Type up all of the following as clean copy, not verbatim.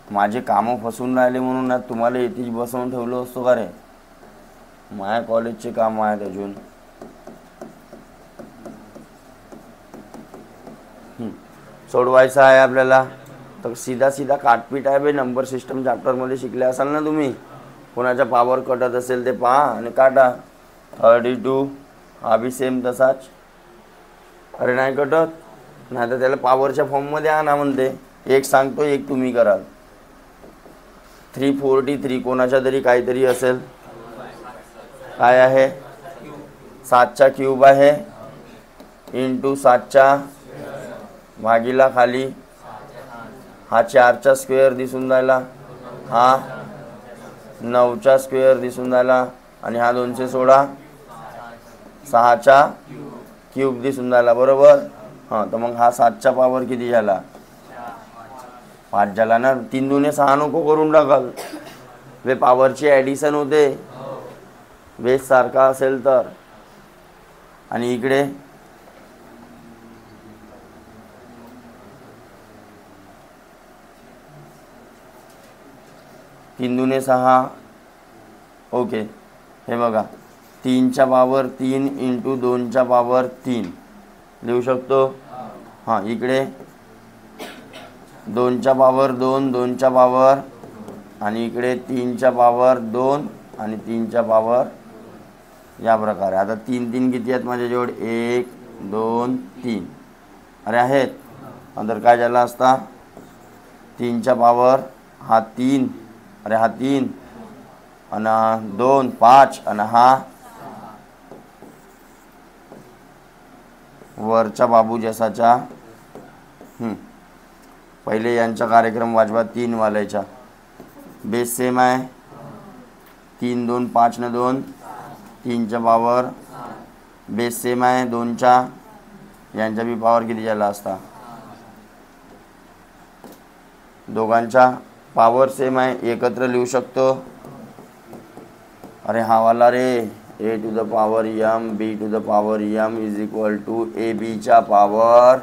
माझे कामं फसून राहिले म्हणून ना तुम्हाला इथे बसवून ठेवलं असतो का रे? माझ्या कॉलेजचे कामं आहेत अजून. सोडवायचं आहे आपल्याला. तर सीधा सीधा काटपीट आहे बे. नंबर सिस्टम चॅप्टरमध्ये शिकले असाल ना तुम्ही. कोणाच्या पावर कटत असेल ते पहा आणि काटा. 32 हा बी सेम तसाच. अरे नाही कटत, नाही तर त्याला पॉवरच्या फॉर्ममध्ये आणा म्हणते. एक सांगतो, एक तुम्ही कराल. 343 कोणाच्या तरी काहीतरी असेल. काय आहे? 7चा क्यूब आहे इंटू 7च्या भागीला खाली. हा 4चा स्क्वेअर दिसून राहिला, हा 9चा स्क्वेअर दिसून राहिला आणि हा 216 6चा क्यूब दिसून राहिला. बरोबर. हां, तर मग हा 7चा पॉवर किती झाला? 5 झाला ना. 3 दुने 6 नको करून टाकाल. वे पॉवरची ॲडिशन होते बेस सारखा असेल तर. आणि इकडे 3 दुने 6. ओके, हे बघा 3च्या पॉवर 3 इंटू 2च्या पॉवर 3 लिहू शकतो. हां, इकडे 2च्या पॉवर 2, 2च्या पॉवर, आणि इकडे 3च्या पॉवर 2 आणि 3च्या पॉवर, या प्रकारे. आता 3 3 किती आहेत माझ्याजवळ? 1 2 3. अरे आहेत. नंतर काय झाला असता? 3च्या पॉवर हा 3, अरे हा 3 आणि 2 5 आणि हा वरचा बाबू जसाचा. पहिले यांचा कार्यक्रम वाजवा 3 वालायचा. बेस सेम आहे. 3 2 5 न 2 3च्या पॉवर. बेस सेम आहे 2चा. यांचा बी पॉवर किती झाला असता? दोघांचा पॉवर सेम आहे, एकत्र लिहू शकतो. अरे हा वाला रे, a to the power m b to the power m is equal to A बीच्या पॉवर,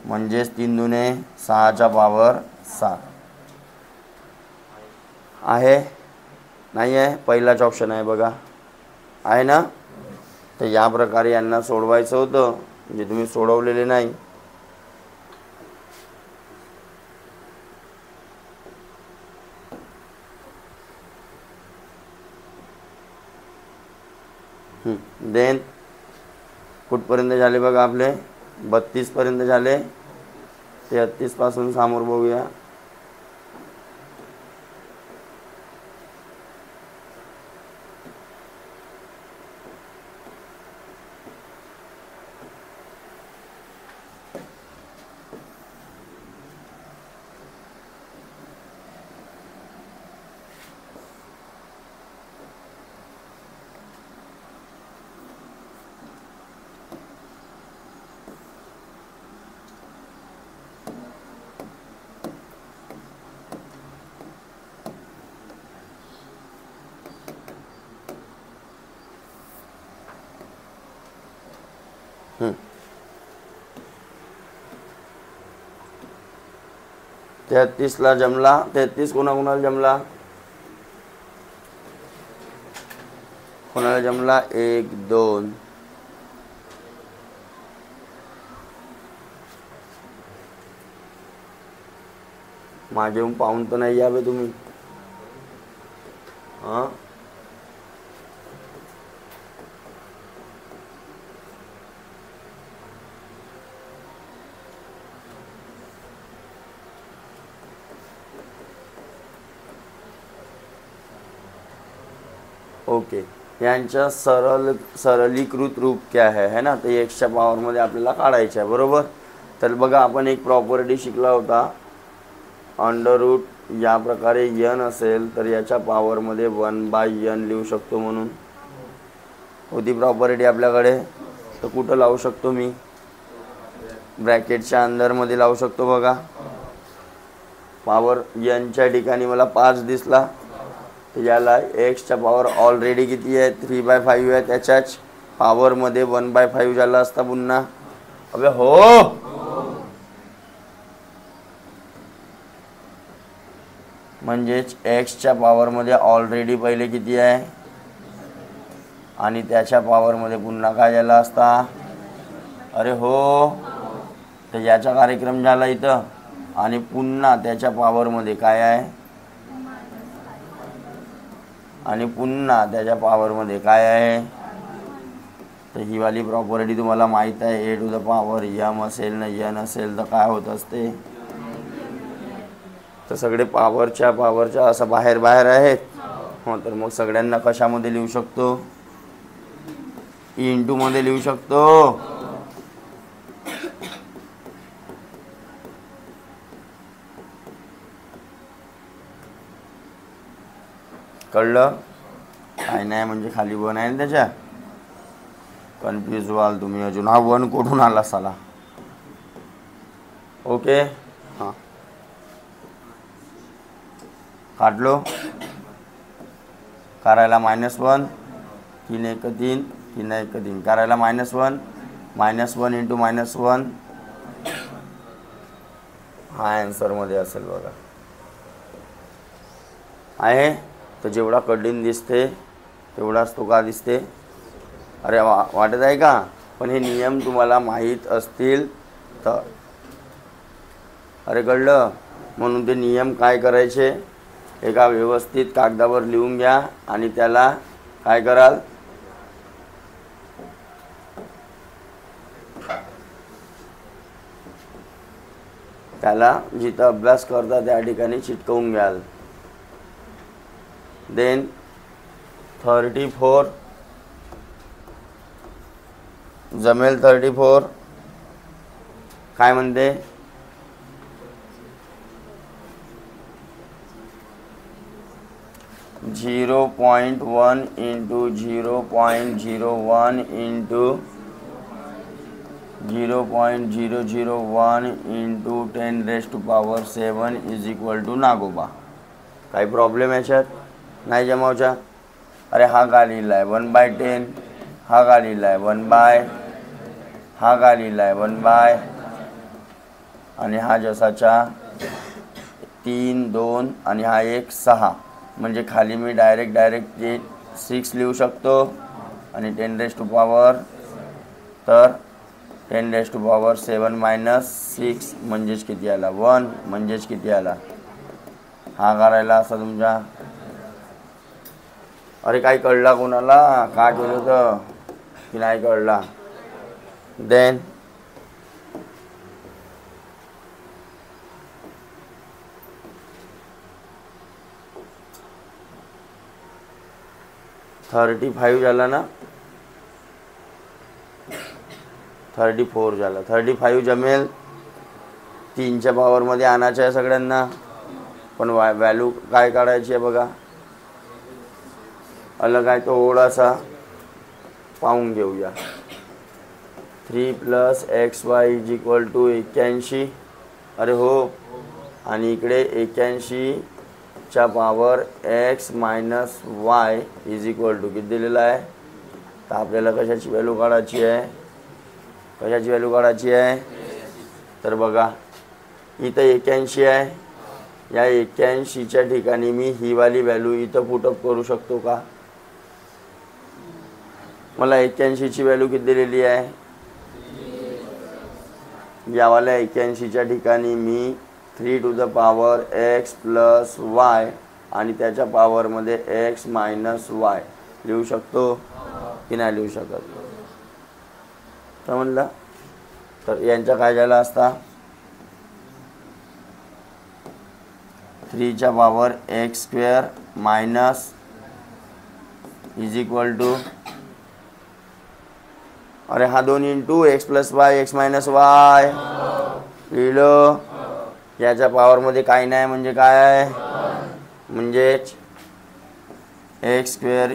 म्हणजेच 3 दुने 6च्या पॉवर 7 आहे. नाही आहे? पहिलाच ऑप्शन आहे बघा, आहे ना. तर या प्रकारे यांना सोडवायचं होतं, म्हणजे तुम्ही सोडवलेले नाही. देन कुठपर्यंत झाले बघा आपले? 32 पर्यंत झाले. 33 पासून समोर बघूया. ला जमला. 33 कोणाकोणाला जमला? कोणाला जमला? 1 2. मागे येऊन पाहून तर नाही यावे तुम्ही. हां, ओके. यांचा सरलीकृत रूप क्या है ना. तर एक्सच्या पॉवरमध्ये आपल्याला काढायचं आहे. बरोबर. तर बघा, आपण एक प्रॉपर्टी शिकला होता, अंडर रूट या प्रकारे n असेल तर याच्या पॉवरमध्ये 1/n लिहू शकतो म्हणून होती प्रॉपर्टी आपल्याकडे. तर कुठं लावू शकतो मी? ब्रॅकेटच्या अंदरमध्ये लावू शकतो बघा. पॉवर nच्या ठिकाणी मला 5 दिसला. याला एक्सच्या पॉवर ऑलरेडी किती आहे? 3/5 आहे. त्याच्याच पॉवरमध्ये 1/5 झाला असता पुन्हा. अबे हो, म्हणजेच एक्सच्या पॉवरमध्ये ऑलरेडी पहिले किती आहे आणि त्याच्या पॉवरमध्ये पुन्हा काय झाला असता. अरे हो, तर याचा कार्यक्रम झाला इथं आणि पुन्हा त्याच्या पॉवरमध्ये काय आहे आणि पुन्हा त्याच्या पॉवरमध्ये काय आहे. तर ही वाली प्रॉपर्टी तुम्हाला माहीत आहे. ए टू द पॉवर यम असेल ना यन असेल तर काय होत असते. तर सगळे पावरच्या असं बाहेर आहेत. हो, तर मग सगळ्यांना कशामध्ये लिहू शकतो. इंटू मध्ये लिहू शकतो. कळलं. काय नाही म्हणजे खाली वन आहे ना त्याच्या. कन्फ्यूज व्हाल तुम्ही अजून. हा वन कुठून आला साला. ओके, हां काढलो. करायला -1 3 1 3 3 1 3 करायला -1 -1 इंटू -1 हा ॲन्सरमध्ये असेल बघा. आहे तर जेवढा कठीण दिसते तेवढाच तो का दिसते. अरे वाटत आहे का. पण हे नियम तुम्हाला माहीत असतील तर. अरे कळलं. म्हणून ते नियम काय करायचे, एका व्यवस्थित कागदावर लिहून घ्या आणि त्याला काय कराल, त्याला जिथं अभ्यास करता त्या ठिकाणी चिटकवून घ्याल. देन 34 जमेल. 34 काय म्हणते. (0.1 into 0.01 into 0.001 into 10⁻⁷ is equal to नागोबा. काही प्रॉब्लेम याच्यात नाही जमावचा. अरे हा का लिहिला आहे 1/10, हा का लिहिला आहे 1/, हा का लिहिला आहे 1/, आणि हा जसाचा 3 2 आणि हा 1 6. म्हणजे खाली मी डायरेक्ट जे 6 लिहू शकतो आणि 10⁻⁷ तर 10⁻⁷ -6 म्हणजेच किती आला 1. म्हणजेच किती आला हा करायला असा तुमच्या. अरे काही कळला कोणाला काय केलं तर की नाही कळला. देन (35) झाला ना. 34 झाला. 35 जमेल. 3च्या पॉवरमध्ये आणायचं आहे सगळ्यांना. पण व्हॅल्यू काय काढायची आहे बघा. अलग आहे तो थोडासा पाहून घेऊया. 3 + xy = 81. अरे हो, आणि इकडे 81च्या power x - y is equal to किती दिलेला आहे. तर आपल्याला कशाची व्हॅल्यू काढायची आहे. कशाची व्हॅल्यू काढायची आहे. तर बघा इथं 81 आहे. या 81च्या ठिकाणी मी ही वाली व्हॅल्यू इथं पुटअप करू शकतो का. मला 81ची व्हॅल्यू किती दिलेली आहे. यावाल्या 81च्या ठिकाणी मी 3 to the power x + y आणि त्याच्या पॉवरमध्ये x - y लिहू शकतो की नाही लिहू शकत. समजलं. तर यांचा काय झाला असता. 3च्या power x² minus is equal to. अरे हा 2 into x + y x - y लिहिलं. याच्या पॉवरमध्ये काही नाही म्हणजे काय आहे. म्हणजेच x²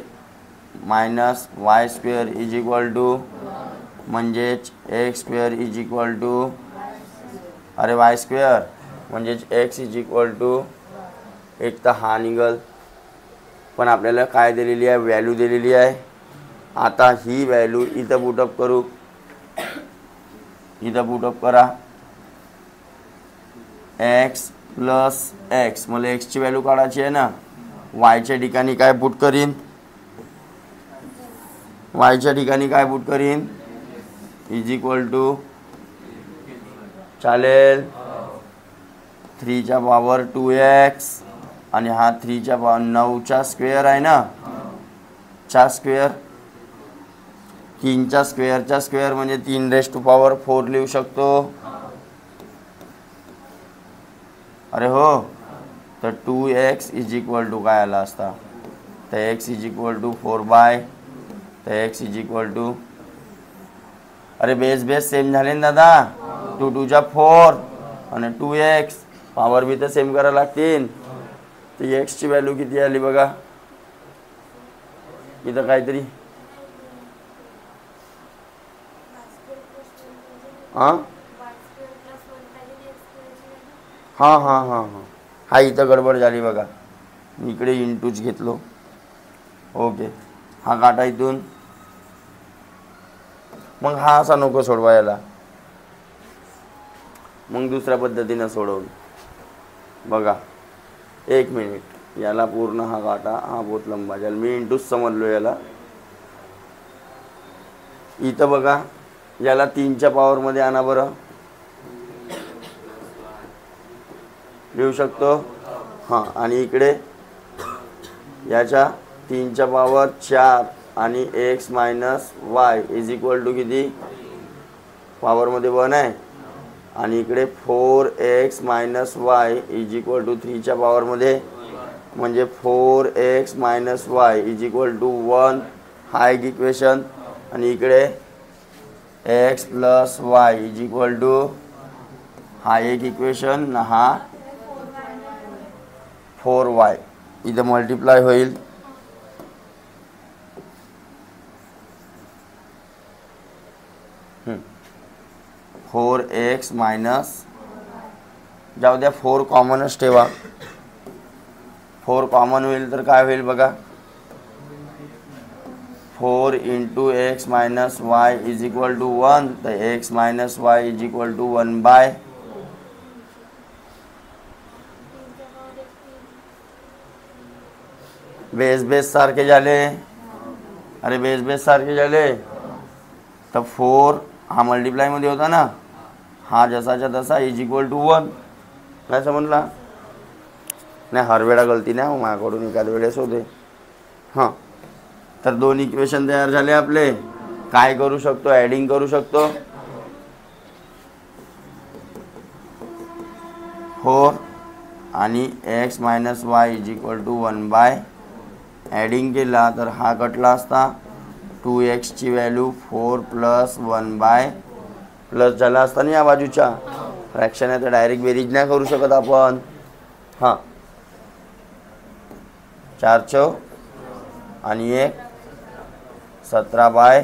minus y² is equal to. म्हणजेच x² इज इक्वल टू अरे y². म्हणजेच x इज इक्वल टू. एक तर हा निघल. पण आपल्याला काय दिलेली आहे व्हॅल्यू दिलेली आहे. आता ही व्हॅल्यू इथं पुटअप करू. इथं पुटअप करा. x प्लस एक्स, मला एक्सची व्हॅल्यू काढायची आहे ना. वायच्या ठिकाणी काय पुट करीन, वायच्या ठिकाणी काय पुट करीन, इज इक्वल टू, चालेल, 3च्या पॉवर 2x आणि हा 3च्या पॉवर 9चा स्क्वेअर आहे ना, चा स्क्वेअर, 3च्या स्क्वेअरचा स्क्वेअर म्हणजे 3⁴ लिहू शकतो. अरे हो, तर 2x इज इक्वल टू काय आला असता, तर x इज इक्वल टू 4 तर x इज इक्वल टू, अरे बेस सेम झाले ना दादा, 2 2 4 आणि 2x पॉवर बी तर सेम करायला लागतील. तर एक्सची व्हॅल्यू किती आली बघा इथं काहीतरी, हां हां हां हां हां हा इथं गडबड झाली बघा, इकडे इंटूच घेतलो. ओके, हा काटा इथून, मग हा असा नको सोडवायला, मग दुसऱ्या पद्धतीनं सोडवलं बघा. 1 मिनिट, याला पूर्ण हा काटा, हा बहुत लंबा झाला, मी इंटूच समजलो याला. इथं बघा, याला 3च्या पॉवरमध्ये आणा बरं, लिहू शकतो. हां, आणि इकडे याच्या 3च्या पॉवर 4 आणि x minus y is equal to किती, पॉवरमध्ये 1 आहे, आणि इकडे 4x minus y is equal to 3च्या पॉवरमध्ये, म्हणजे 4x minus y is equal to 1, हा एक इक्वेशन. आणि इकडे x plus y is equal to, हा एक इक्वेशन, हा 4y इथं मल्टिप्लाय होईल. फोर एक्स मायनस, जाऊ द्या 4 कॉमनच ठेवा, 4 कॉमन होईल तर काय होईल बघा, 4 into x minus y is equal to 1, तर x minus y is equal to 1/, base सारखे झाले, अरे बेस सारखे झाले. तर 4 हा मल्टिप्लायमध्ये होता ना, हा जसाच्या तसा इज इक्वल टू 1, काय समजला नाही, हर वेळा गलती नाही हो माझ्याकडून, एखाद वेळेस होते. हां, तर 2 इक्वेशन तयार झाले आपले. काय करू शकतो, ॲडिंग करू शकतो. 4 आणि x minus y is equal to 1/, adding केला तर हा कटला असता, 2xची व्हॅल्यू 4 प्लस 1/, प्लस झाला असता ना या बाजूच्या, फ्रॅक्शन आहे तर डायरेक्ट बेरीज नाही करू शकत आपण. हां, 4 चौ आणि 1 17/,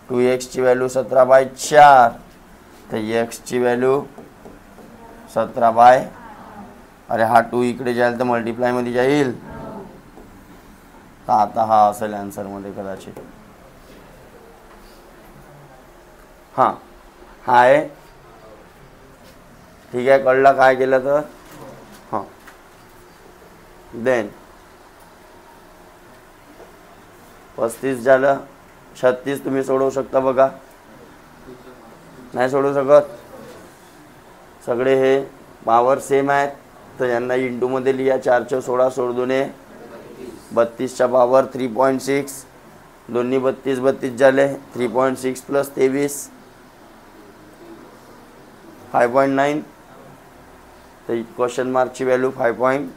2xची व्हॅल्यू 17/4, तर एक्सची व्हॅल्यू 17/, अरे हा 2 इकडे जाईल तर मल्टिप्लायमध्ये जाईल, तर आता हा असेल ॲन्सरमध्ये कदाचित. हां, हा आहे, ठीक आहे, कळलं काय केलं तर. हां, देन 35 झालं. 36 तुम्ही सोडवू शकता बघा, नाही सोडवू शकत, सगळे हे पॉवर सेम आहेत, तर यांना इंटूमध्ये लिहा. 4 चौ 16, सोड 2 32च्या पॉवर 3.6, दोन्ही 32 झाले, 3.6 प्लस 23 5.9, तर क्वेश्चन मार्कची व्हॅल्यू 5.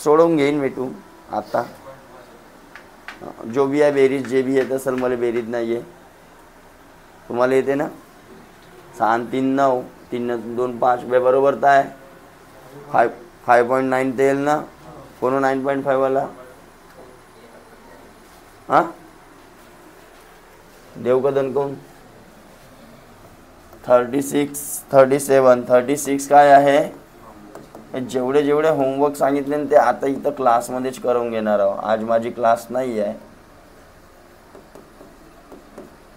सोडवून घेईन भेटू आता, जो भी आहे बेरीज, जे भी येत असेल, मला बेरीज नाही आहे, तुम्हाला येते ना. 6 3 9, 3 2 5 बरोबर तर आहे, 5.9 ते येईल ना, कोण 9.5 वाला, हां देव का दणकवून. 36 36 काय आहे, जेवढे होमवर्क सांगितले ते आता इथं क्लासमध्येच करून घेणार आहोत. आज माझी क्लास नाही आहे,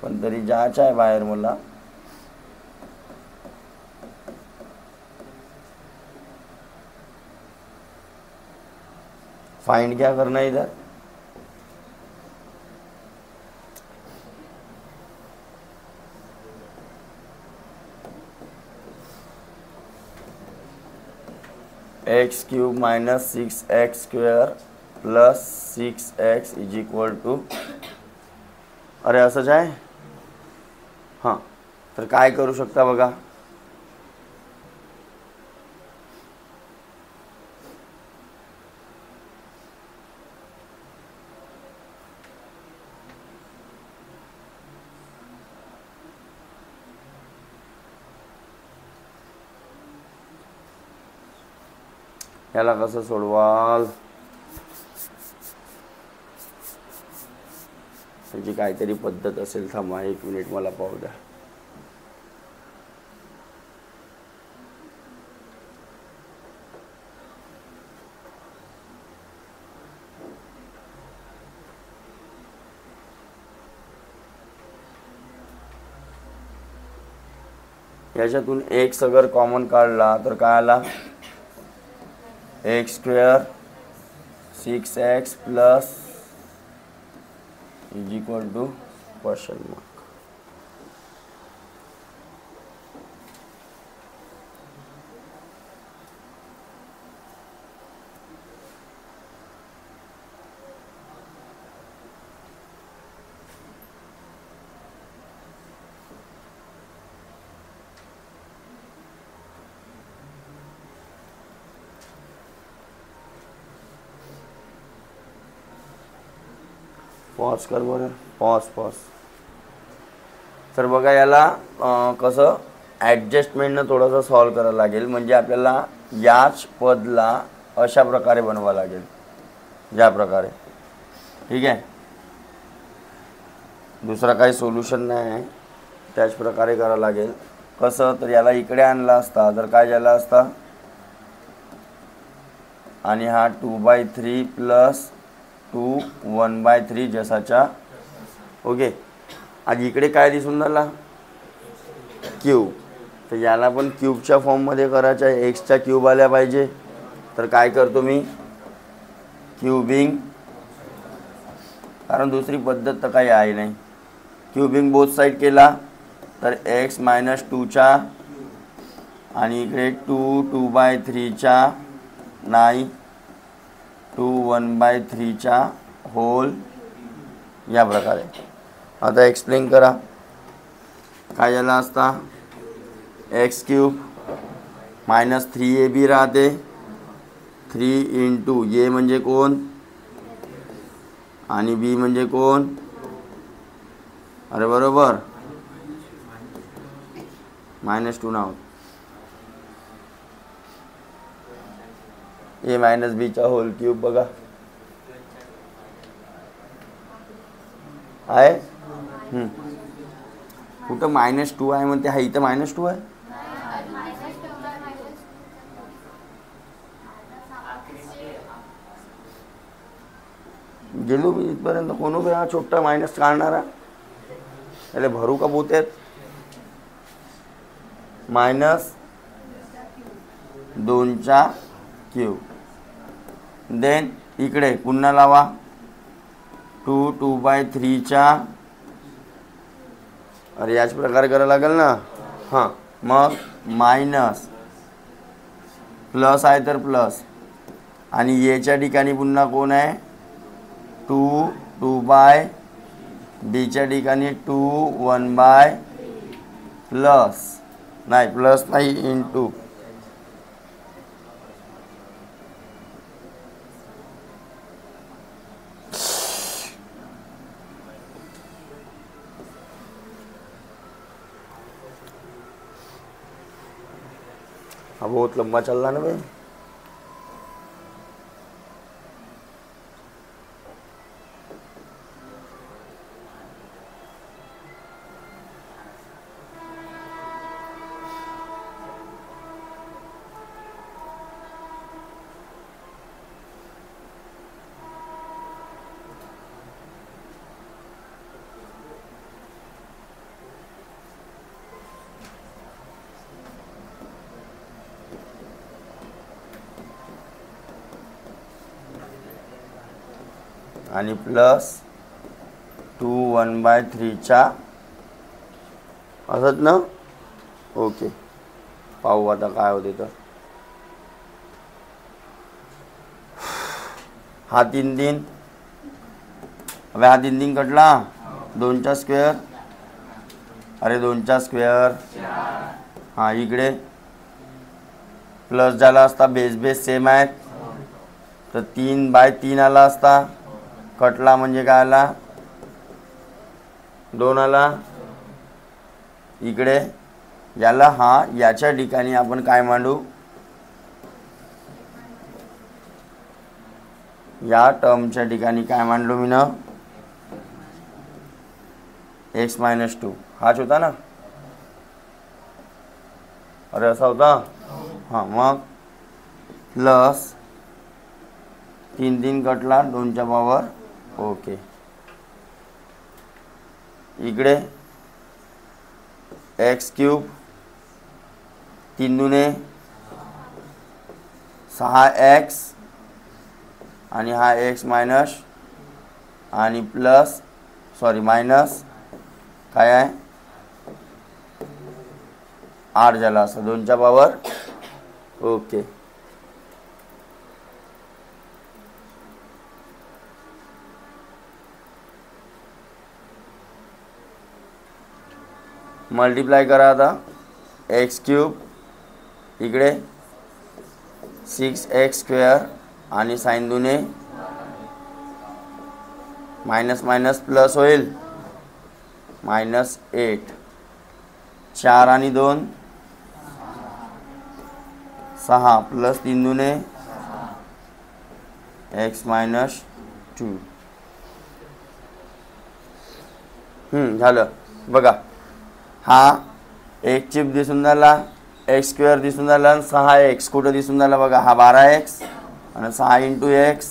पण तरी जायचं आहे बाहेर मला. फाइंड क्या करना है इधर, x cube minus 6x square plus 6x is equal to, अरे असंच आहे. हां, तर काय करू शकता बघा, याला कसं सोडवाल, त्याची काहीतरी पद्धत असेल. थांबा 1 मिनिट, मला पाहू द्या. याच्यातून x अगर कॉमन काढला तर काय आला, x square 6x plus is equal to question mark. Pause कर बरं, पॉज. तर बघा, याला कसं ॲडजस्टमेंटनं थोडंसं सॉल्व करायला लागेल. म्हणजे आपल्याला याच पदला अशा प्रकारे बनवावं लागेल, ज्या प्रकारे. ठीक आहे, दुसरा काही सोल्युशन नाही आहे, त्याच प्रकारे करावं लागेल. कसं, तर याला इकडे आणला असता तर काय झाला असता, आणि हा 2/3 प्लस 2 1/3 जसाच्या. ओके, आणि इकडे काय दिसून राहिला, क्यूब. तर याला पण क्यूबच्या फॉर्ममध्ये करायचं आहे, एक्सचा क्यूब आल्या पाहिजे. तर काय करतो मी, क्यूबिंग, कारण दुसरी पद्धत तर काही आहे नाही. क्यूबिंग बोथ साईड केला तर x मायनस 2च्या, आणि इकडे 2 2/3च्या, नाही 2 1/3च्या होल, या प्रकारे. आता एक्सप्लेन करा, काय झाला असता, एक्स क्यूब मायनस 3ab राहते, 3 इंटू ए म्हणजे कोण आणि बी म्हणजे कोण, अरे बरोबर, -2 नाव, ए मायनस बीचा होल क्यूब. बघा आहे, कुठं -2 आहे म्हणते, हा इथं -2 आहे. गेलो मी इथपर्यंत, कोण उभे हा छोटा मायनस काढणारा, याला भरू का बोत्यात. -2चा क्यूब, देन इकडे पुन्हा लावा 2 2/3च्या, अरे याच प्रकारे करायला लागेल ना. हां, मग मायनस, प्लस आहे तर प्लस, आणि एच्या ठिकाणी पुन्हा कोण आहे, 2 2/bच्या ठिकाणी 2 1/, प्लस नाही इंटू, हाँ बहुत लंबा चल रहा ना भाई. आणि प्लस 2 1/3च्या असत ना. ओके, पाहू आता काय होते. तर हा 3 3, अबे हा 3 3 कटला, 2चा स्क्वेअर, अरे 2चा स्क्वेअर. हा इकडे प्लस झाला असता, बेस बेस सेम आहेत, तर 3/3 आला असता. कटला म्हणजे काय आला, 2 आला. इकडे याला हा याच्या ठिकाणी आपण काय मांडू, या टर्मच्या ठिकाणी काय मांडलो मी ना, x-2 हाच होता ना. अरे असा होता. हां, मग प्लस 3 3 कटला, 2च्या पावर. ओके, इकडे x³ 3 दुने 6x आणि हा x मायनस आणि प्लस मायनस काय आहे 8 झाला असं, 2च्या पावर. ओके, मल्टिप्लाय करा आता. x³ इकडे 6x² आणि साइन दुने मायनस मायनस प्लस होईल, -8. 4 आणि 2 6 प्लस 3 दुने x-2. झालं. बघा, हा एक चिप दिसून झाला, x² दिसून झाला, 6x कुठं दिसून झाला बघा, हा 12x आणि 6 × x,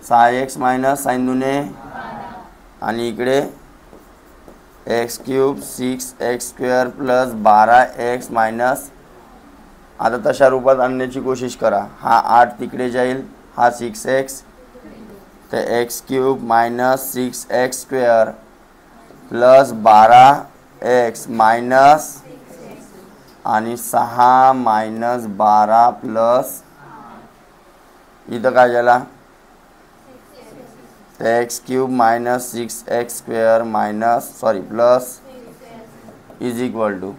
6x मायनस साइन दुने आणि इकडे x³ 6x² plus 12x minus. आता तशा रूपात आणण्याची कोशिश करा. हा 8 तिकडे जाईल, हा 6x, तर x³ minus 6x² plus 12x minus आणि 6 मायनस 12 प्लस इथं काय झाला, x³ minus 6x² minus plus is equal to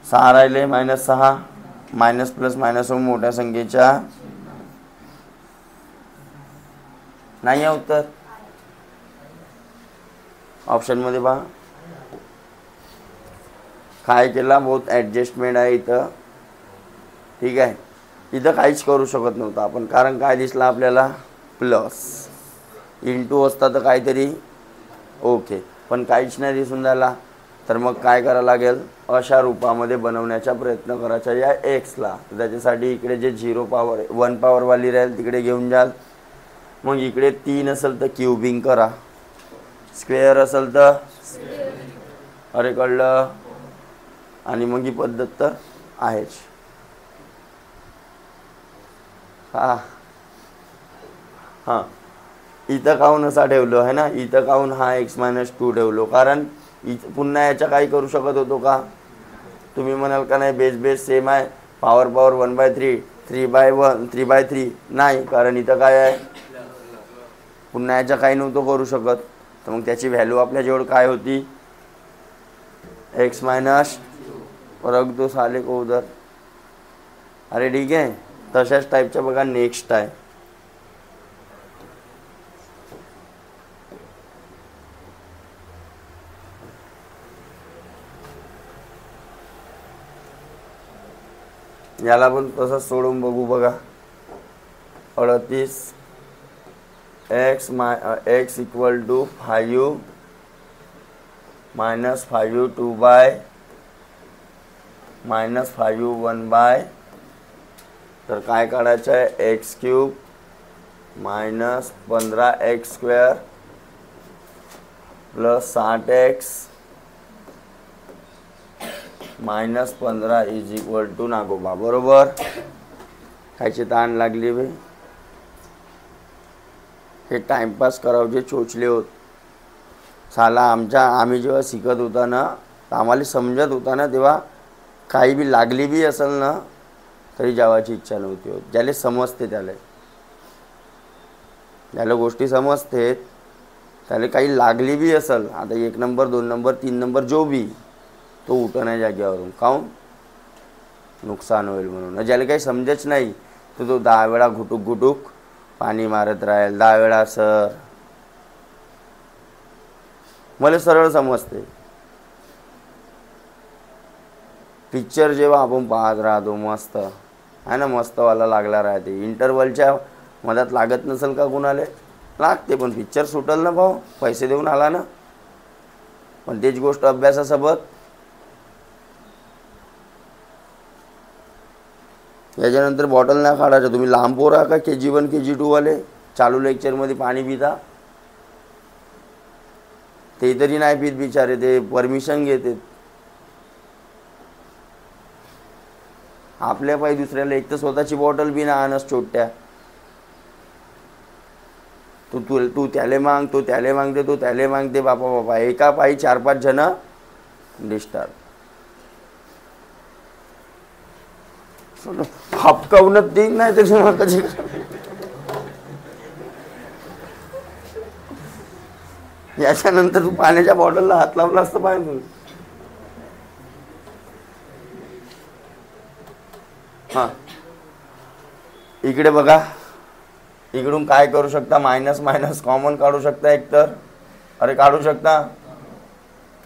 6 राहिले, -6 मायनस प्लस मायनस होऊन मोठ्या संख्येच्या नाही आहे उत्तर. ऑप्शनमध्ये पहा काय केला, बहुत ॲडजस्टमेंट आहे इथं. ठीक आहे, इथं काहीच करू शकत नव्हतं आपण, कारण काय दिसला आपल्याला, प्लस इंटू असता तर काहीतरी ओके, पण काहीच नाही दिसून झाला. तर मग काय करावं लागेल, अशा रूपामध्ये बनवण्याचा प्रयत्न करायचा या एक्सला. त्याच्यासाठी इकडे जे 0 पॉवर 1 पॉवरवाली राहील तिकडे घेऊन जाल. मग इकडे 3 असेल तर क्यूबिंग करा, स्क्वेअर असेल तर अरे कळलं. आणि मग ही पद्धत तर आहेच. हां, इथं काहून असा ठेवलो आहे ना, इथं काहून हा x-2 ठेवलो, कारण इथं पुन्हा याच्या काही करू शकत होतो का. तुम्ही म्हणाल का नाही बेस बेस सेम आहे, पॉवर 1/3 3/1 3/3 नाही, कारण इथं काय आहे, पुन्हा याच्या काही नव्हतं करू शकत. तर मग त्याची व्हॅल्यू आपल्याजवळ काय होती, x-, रख दो साले को उधर. अरे ठीक आहे, तशाच टाईपच्या बघा नेक्स्ट आहे. याला पण तसंच सोडून बघू बघा. 38 x इक्वल टू 5 -5 2/, -5 1/, तर काय काढायचं आहे, x³ minus 15x² plus 60x -15 is equal to नागोबा, बरोबर. खायची ताण लागली बे. हे टाइमपास करावचे चोचले होत. साला आम्ही जेव्हा शिकत होता ना, तर आम्हाला समजत होता ना, तेव्हा काही बी लागली बी असेल ना तरी जेवायची इच्छा नव्हती होत. ज्याला समजते ज्याला गोष्टी समजते त्याला काही लागली बी असेल, आता 1 नंबर 2 नंबर 3 नंबर जो बी, तो उठं नाही जाग्यावरून. काहून? नुकसान होईल म्हणून. ज्याला काही समजेच नाही तर तो 10 वेळा घुटूक पाणी मारत राहील, 10 वेळा. सर मला सरळ समजते. पिक्चर जेव्हा आपण पाहत राहतो मस्त आहे ना, मस्तवाला लागला राहते, इंटरवलच्या मधात लागत नसेल का कुणाला? लागते, पण पिक्चर सुटल ना भाऊ, पैसे देऊन आला ना. पण तेच गोष्ट अभ्यासासोबत. याच्यानंतर बॉटल नाही काढायचं. तुम्ही लांब पोरा का KG1 KG2 वाले चालू लेक्चरमध्ये पाणी पिता? ते तरी नाही पित बिचारे, ते परमिशन घेते. आपल्या पायी दुसऱ्याला एक तर स्वतःची बॉटल बी ना आणस छोट्या. तू त्याले मांग, तो त्याले मागते, तो त्याले मागते. बापा एका पायी 4-5 जण डिस्टर्ब. हपकावूनच देईन नाही तर कधी. याच्यानंतर तू पाण्याच्या बॉटलला हात लावला असतं पाहिजे. हां, इकडे बघा, इकडून काय करू शकता? मायनस मायनस कॉमन काढू शकता एकतर. अरे काढू शकता,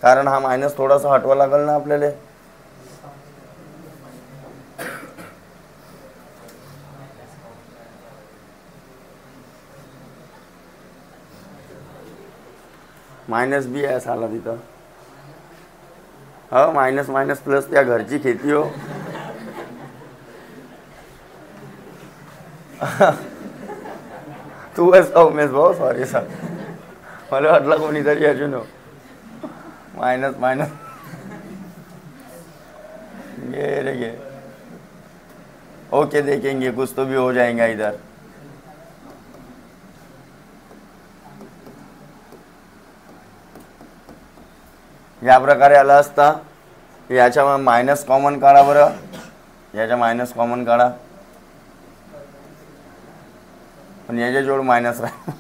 कारण हा मायनस थोडासा हटवा लागेल ना आपल्याला. मायनस बी आहे साला तिथं. हो, मायनस मायनस प्लस त्या घरची खेती हो. तू आहेस उमेश भाऊ? सॉरी सर, मला वाटलं कोणीतरी अजून हो. मायनस मायनस गे रे. ओके, देखेंगे, कुछ तो भी हो जाएगा इधर. या प्रकारे आला असता. याच्या मायनस कॉमन काढा बरं. याच्या मायनस कॉमन काढा, पण याच्या जोड मायनस राह.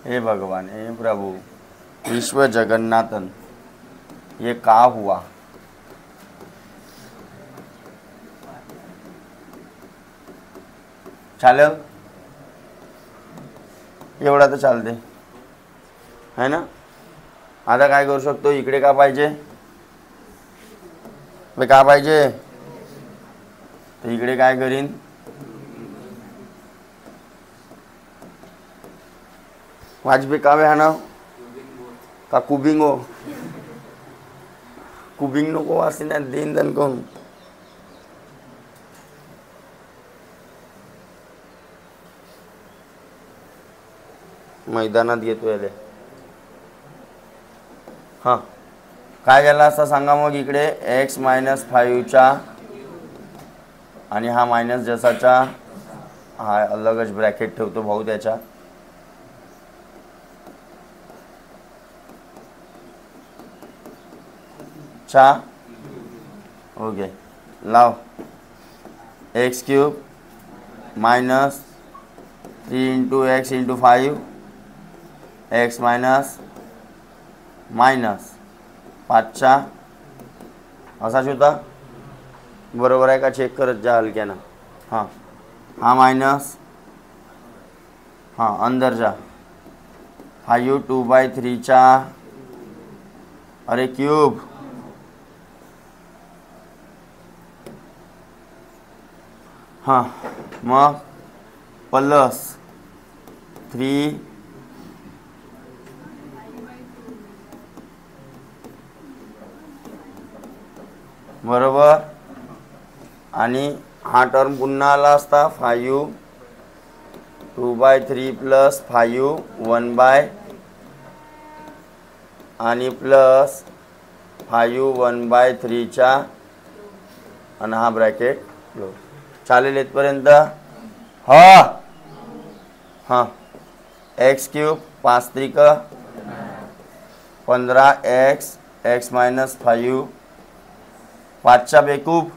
हे भगवान, हे प्रभु, विश्व जगन्नाथन, ये का हुआ? चालेल एवढा तर चालते है ना. आता काय करू शकतो? इकडे का पाहिजे? का पाहिजे? तर इकडे काय करीन? वाजबे का आहे ना का कुबिंगो? कुबिंग नको असे ना, देईन दन कोण. मैदानात घेतो याले. हां, काय झालं असं सांगा मग. इकडे x -5चा आणि हा मायनस जसाचा, हा अलगच ब्रॅकेट ठेवतो भाऊ त्याच्या. चा ओके, लाव. x³ -3 × x × 5 x मायनस 5चा असाच होता. बरोबर आहे का? चेक करत जा हलक्यानं. हां, हा मायनस, हां अंदर जा. 5 2/3चा, अरे क्यूब. हां, मग प्लस 3 बरोबर. आणि हा टर्म पुन्हा आला असता 5 2/3 प्लस 5 1/ आणि प्लस 5 1/3चा आणि हा ब्रॅकेट क्लोज. चालेल इथपर्यंत? हा हां, एक्स क्यूब 5 त्रिक 15x, x मायनस 5, 5चा बेकूब,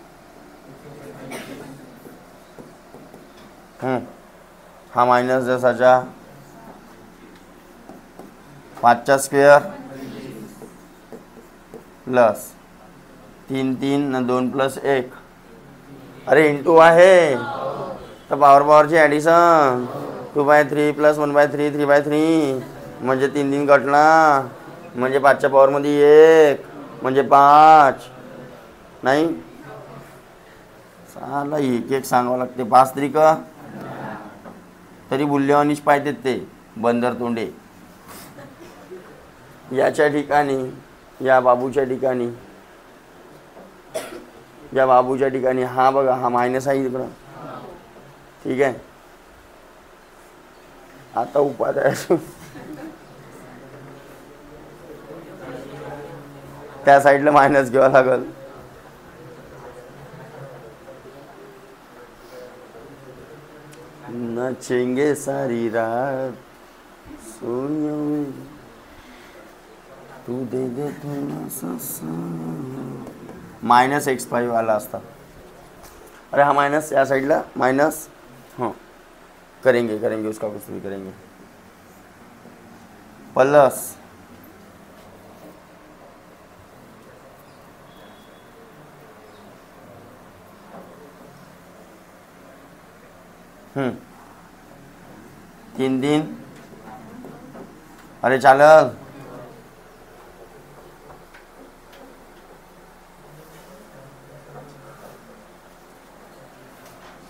हा मायनस 10चा, 5चा स्क्वेअर प्लस 3 3 न 2 प्लस 1, अरे इंटू आहे तर पावरची ॲडिशन 2/3 प्लस 1/3 3/3 म्हणजे 3 3 कटला म्हणजे 5च्या पॉवरमध्ये 1 म्हणजे 5 नाही. साला एक एक सांगावं लागते. 5 त्रिक तरी बुल्यवानीच पाहिजेत ते बंदर तोंडे. याच्या ठिकाणी या बाबूच्या ठिकाणी हा बघा, हा मायनस आहे इकडं. ठीक आहे, आता उपाय त्या साईडला मायनस घ्यावं लागल. नचेंगे सारी रात सोनिया तू दे दे मायनस x5 आला असता. अरे हा माइनस या साइडला माइनस, हाँ करेंगे उसका कुछ भी करेंगे. प्लस तीन दिन, अरे चालल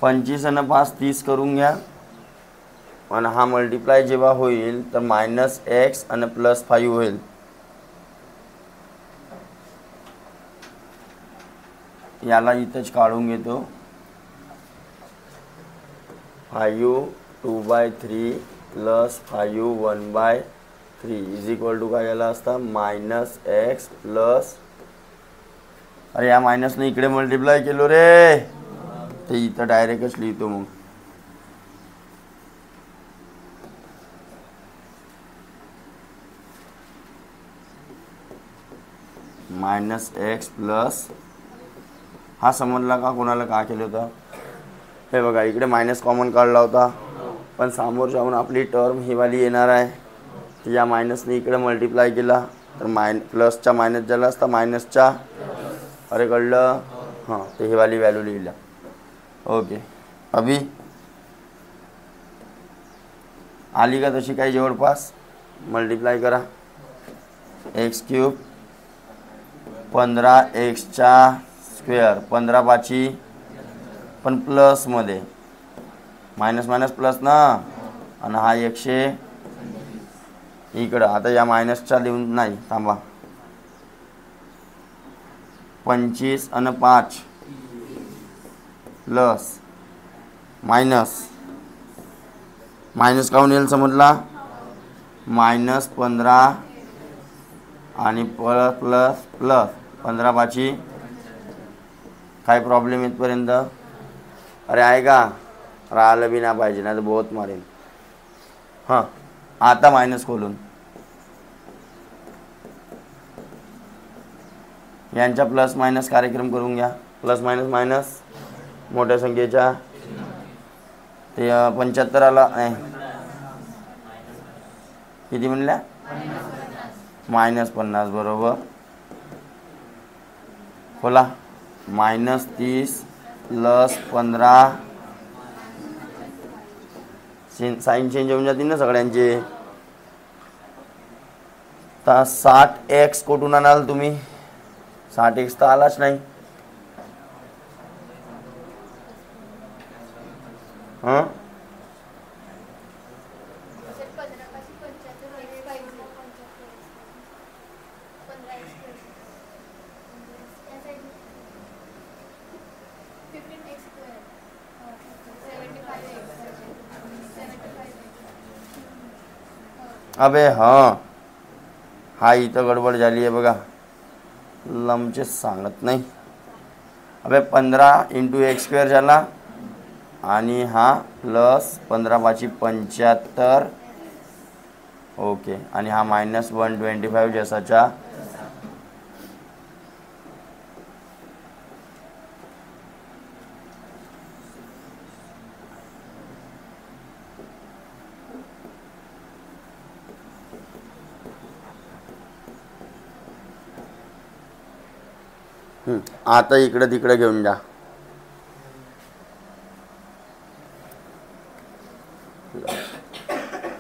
25 आणि 5 30 करून घ्या. आणि हा मल्टिप्लाय जेव्हा होईल तर मायनस एक्स आणि प्लस 5 होईल. याला इथंच काढून घेतो. 5 2/3 प्लस 5 1/3 इज इक्वल टू काय आला असता मायनस एक्स प्लस, अरे या मायनसने इकडे मल्टिप्लाय केलो रे, ते इथं डायरेक्टच लिहितो मग. मायनस एक्स प्लस, हा समजला का कोणाला का केलं होतं? हे बघा इकडे मायनस कॉमन काढला होता, पण समोर जाऊन आपली टर्म ही वाली येणार आहे. तर या मायनसने इकडे मल्टिप्लाय केला तर प्लसचा मायनस झाला असता मायनसचा, अरे कळलं हां, तर ही वाली व्हॅल्यू लिहिल्या. ओके, अभी आली का तशी काही जवळपास? मल्टिप्लाय करा. एक्स क्यूब 15xचा स्क्वेअर 15 5 पण प्लसमध्ये मायनस मायनस प्लस ना, आणि हा 100 इकडं. आता या मायनसचा लिहून नाही, थांबा. 25 आणि 5 प्लस मायनस, मायनस काऊन येईल समजला? मायनस 15 आणि प्लस प्लस प्लस 15 5 काय प्रॉब्लेम इथपर्यंत? अरे आहे का? राहिलं बी ना पाहिजे, नाही तर बहुत मारेन. हां, आता मायनस खोलून यांच्या प्लस मायनस कार्यक्रम करून घ्या. प्लस मायनस मायनस मोठ्या संख्येच्या ते 75 आला नाही, किती म्हणल्या? -50 बरोबर. खोला. -30 प्लस 15, साईन चेंज होऊन जातील ना सगळ्यांचे. तर 60x कुठून आणाल तुम्ही? 60x तर आलाच नाही. हां, अबे हां, हा इथं गडबड झाली आहे बघा, लमचे सांगत नाही. अबे 15 × x² झाला आणि हा प्लस 15×5 = 75. ओके. आणि हा -125 जसाच्या आता इकडे तिकडे घेऊन जा.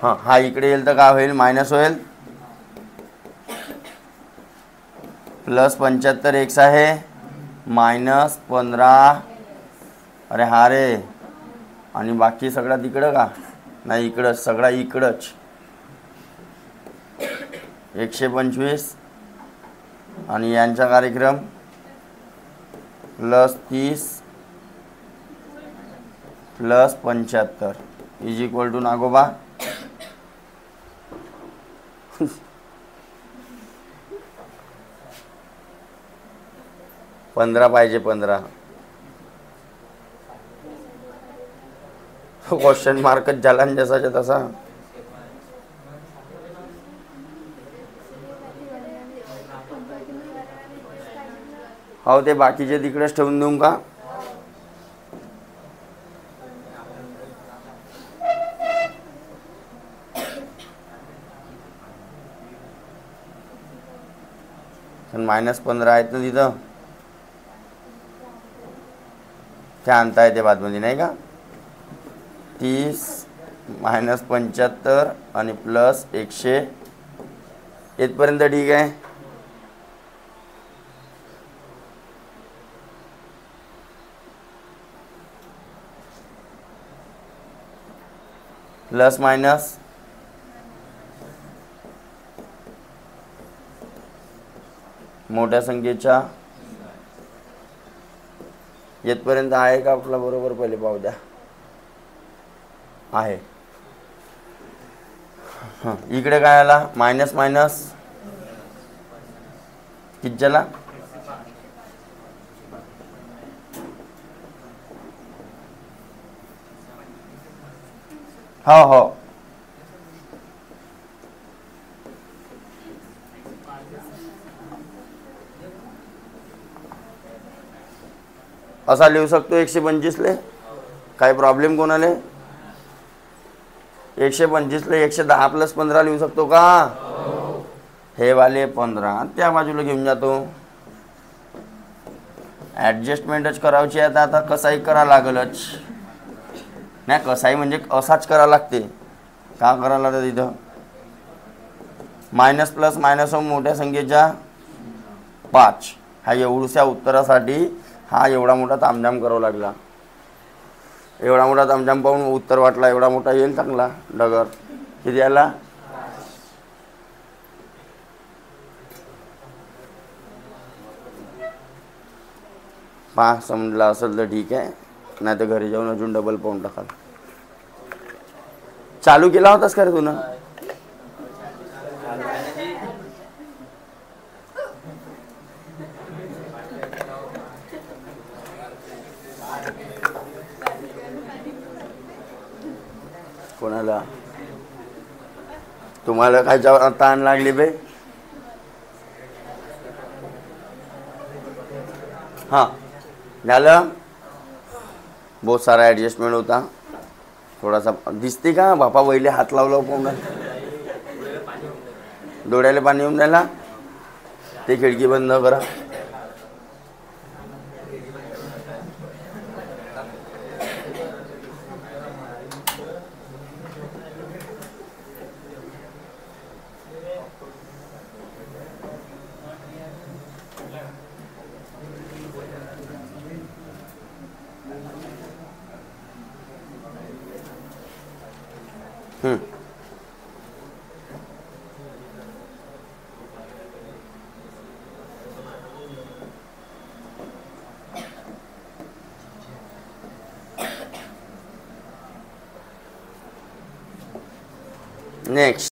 हां, हा इकडे येईल तर काय होईल? मायनस होईल. +75 x आहे, -15. अरे हा रे. आणि बाकी सगळा तिकडं का? नाही, इकडंच सगळा, इकडंच 125. आणि यांचा कार्यक्रम +30 +75 = नागोबा 15 पाहिजे. 15 क्वेश्चन मार्कच झाला ना जसाच्या तसा. हो, ते बाकीचे तिकडेच ठेवून देऊ का? -15 आहेत ना तिथं, ते आणता येते बादमध्ये नाही का? 30 -75 आणि +100 इथपर्यंत ठीक आहे. प्लस मायनस मोठ्या संख्येच्या येथपर्यंत आहे का आपला? बरोबर पहिले पाहू द्या. आहे. हां, इकडे काय आला? मायनस मायनस किती झाला? हो हो, असा लिहू शकतो 125 ले. काही प्रॉब्लेम कोणाले? 125 ले 110 + 15 लिहू शकतो का? हे वाले 15 त्या बाजूला घेऊन जातो. ॲडजस्टमेंटच करायची आहे. आता कसाही करा लागलच नाही. कसाही म्हणजे असाच करा लागते. का करा लागतं तिथं? मायनस प्लस मायनस मोठ्या संख्येच्या 5. हा एवढ्याशा उत्तरासाठी हा एवढा मोठा तामझाम करावा लागला. एवढा मोठा तामझाम पाहून उत्तर वाटला एवढा मोठा येईल चांगला डगर. किती आला? समजला असेल तर ठीक आहे, नाही तर घरी जाऊन अजून डबल पाहून टाकाल. चालू केला होतास का रे तू? कोणाला? तुम्हाला काय ताण लागली बे? हां, झालं. बहुत सारा ॲडजस्टमेंट होता. थोडासा दिसते का बापा? वहिले हात लावला पाहून डोळ्याला पाणी येऊन राहिला. ते खिडकी बंद करा. नेक्स्ट